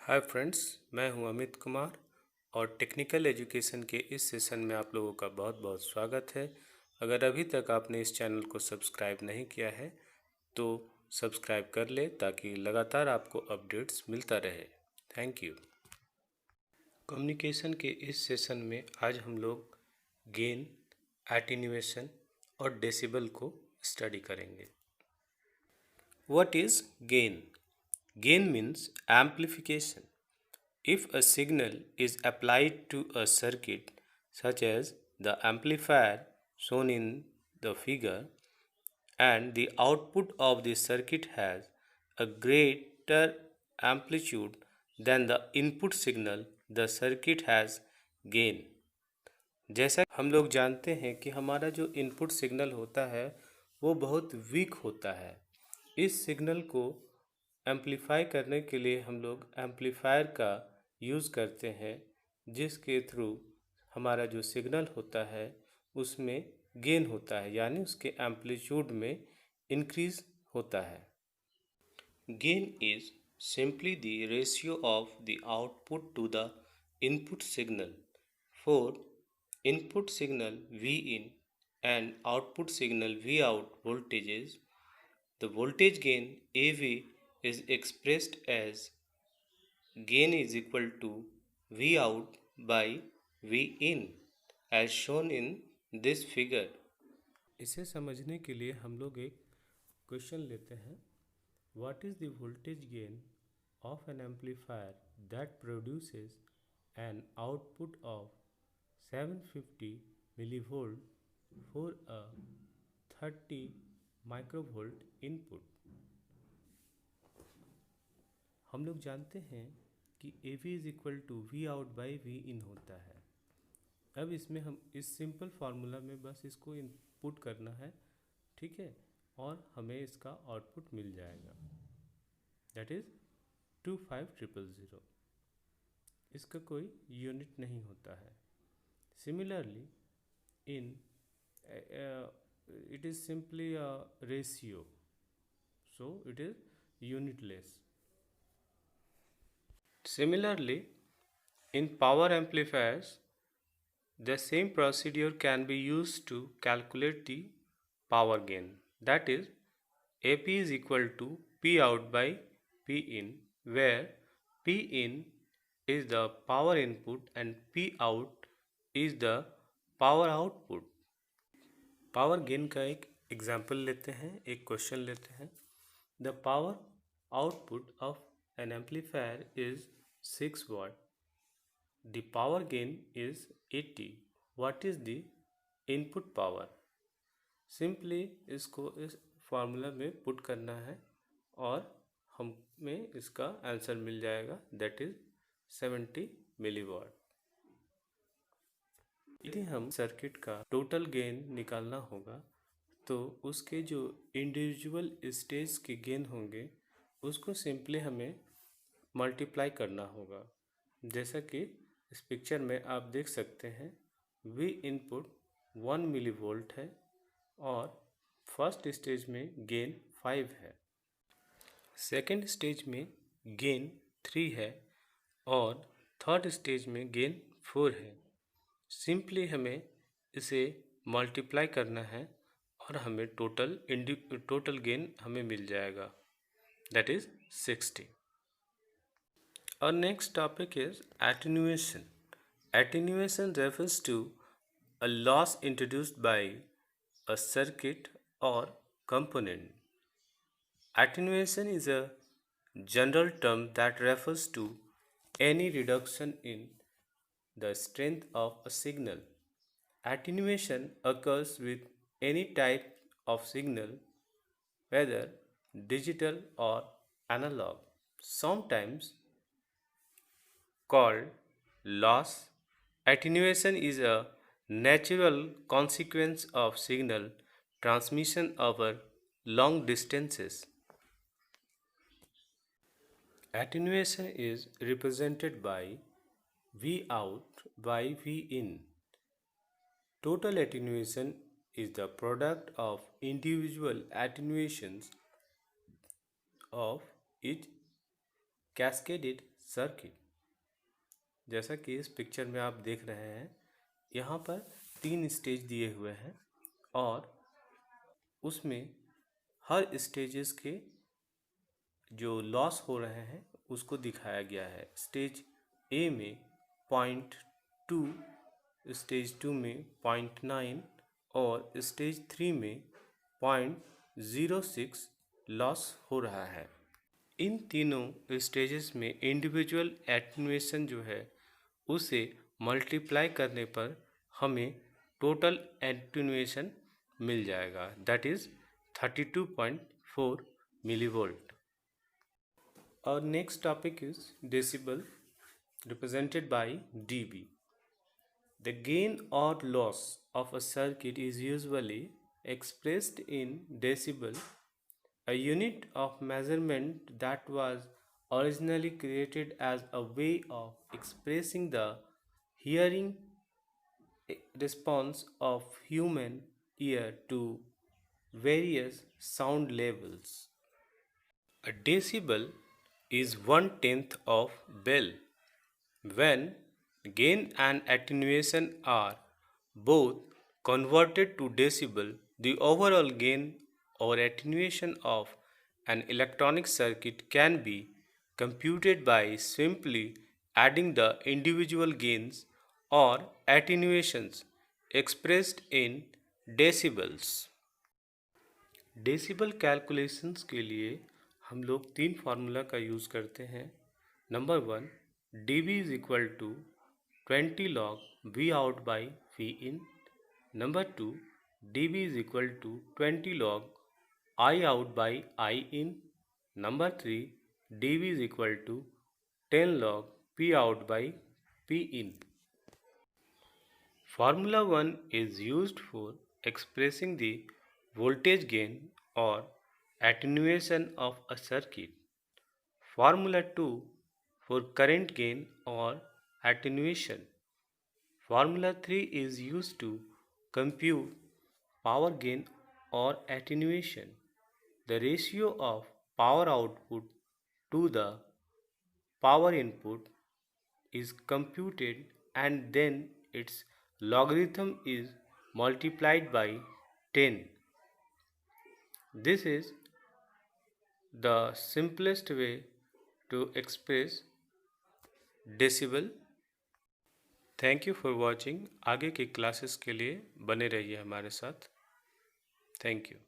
Hi friends, मैं हूं अमित कुमार और टेक्निकल एजुकेशन के इस सेशन में आप लोगों का बहुत बहुत स्वागत है। अगर अभी तक आपने इस चैनल को सब्सक्राइब नहीं किया है तो सब्सक्राइब कर ले ताकि लगातार आपको अपडेट्स मिलता रहे। Thank you. कम्युनिकेशन के इस सेशन में आज हम लोग गेन, एटीन्यूएशन और डेसिबल को स्टडी करेंगे। What is gain? Gain means amplification. If a signal is applied to a circuit, such as the amplifier shown in the figure, and the output of the circuit has a greater amplitude than the input signal, the circuit has gain. जैसा हम लोग जानते हैं कि हमारा जो input signal होता है वो बहुत वीक होता है। इस सिग्नल को एम्पलीफाई करने के लिए हम लोग एम्पलीफायर का यूज़ करते हैं, जिसके थ्रू हमारा जो सिग्नल होता है उसमें गेन होता है, यानी उसके एम्पलीट्यूड में इंक्रीज होता है। Gain is simply the ratio of the output to the input signal. For input signal Vin and output signal Vout voltages, the voltage gain AV is expressed as gain is equal to Vout by Vin as shown in this figure. इसे समझने के लिए हम लोग एक question लेते हैं। What is the voltage gain of an amplifier that produces an output of 750 millivolt for a 30 microvolt input? हम लोग जानते हैं कि A V is equal to V out by V in होता है। अब इसमें हम इस सिंपल फार्मूला में बस इसको इनपुट करना है, ठीक है, और हमें इसका आउटपुट मिल जाएगा, दैट इज़ 25000। इसका कोई यूनिट नहीं होता है। Similarly in it is simply a ratio, so it is unitless. Similarly, in power amplifiers, the same procedure can be used to calculate the power gain. That is, AP is equal to P out by P in, where P in is the power input and P out is the power output. Power gain का एक example लेते हैं, एक question लेते हैं। The power output of an amplifier is 6 watt. The power gain is 80. What is the input power? Simply इसको इस formula में पुट करना है और हमें इसका आंसर मिल जाएगा, दैट इज 70 मिलीवाट। यदि हम सर्किट का टोटल गेन निकालना होगा तो उसके जो इंडिविजुअल स्टेज के गेन होंगे उसको सिंपली हमें मल्टीप्लाई करना होगा। जैसा कि इस पिक्चर में आप देख सकते हैं, वी इनपुट 1 मिली वोल्ट है और फर्स्ट स्टेज में गेन 5 है, सेकेंड स्टेज में गेन 3 है और थर्ड स्टेज में गेन 4 है। सिंपली हमें इसे मल्टीप्लाई करना है और हमें टोटल गेन हमें मिल जाएगा, that is 60। Our next topic is attenuation. Attenuation refers to a loss introduced by a circuit or component. Attenuation is a general term that refers to any reduction in the strength of a signal. Attenuation occurs with any type of signal, whether digital or analog. Sometimes called loss, attenuation is a natural consequence of signal transmission over long distances. Attenuation is represented by V out by V in. Total attenuation is the product of individual attenuations of each cascaded circuit. जैसा कि इस picture में आप देख रहे हैं, यहाँ पर 3 स्टेज दिए हुए हैं और उसमें हर स्टेजेस के जो लॉस हो रहे हैं उसको दिखाया गया है। स्टेज ए में 0.2, स्टेज 2 में 0.9 और स्टेज 3 में 0.06 लॉस हो रहा है। इन तीनों स्टेजेस में इंडिविजुअल एटेन्यूएशन जो है उसे मल्टीप्लाई करने पर हमें टोटल एटेन्यूएशन मिल जाएगा, that is 32.4 millivolt. Our next topic is decibel, represented by dB. The gain or loss of a circuit is usually expressed in decibel, a unit of measurement that was originally created as a way of expressing the hearing response of human ear to various sound levels. A decibel is 1/10 of bell. When gain and attenuation are both converted to decibel, the overall gain or attenuation of an electronic circuit can be computed by simply adding the individual gains or attenuations expressed in decibels. Decibel calculations के लिए हम लोग 3 formula का use करते हैं। Number 1, dB is equal to 20 log V out by V in. Number 2, dB is equal to 20 log I out by I in. Number 3, dB is equal to 10 log P out by P in. Formula 1 is used for expressing the voltage gain or attenuation of a circuit. Formula 2 for current gain or attenuation. Formula 3 is used to compute power gain or attenuation. The ratio of power output to the power input is computed and then its logarithm is multiplied by 10. This is the simplest way to express decibel. Thank you for watching. आगे की classes के लिए बने रहिए हमारे साथ। Thank you.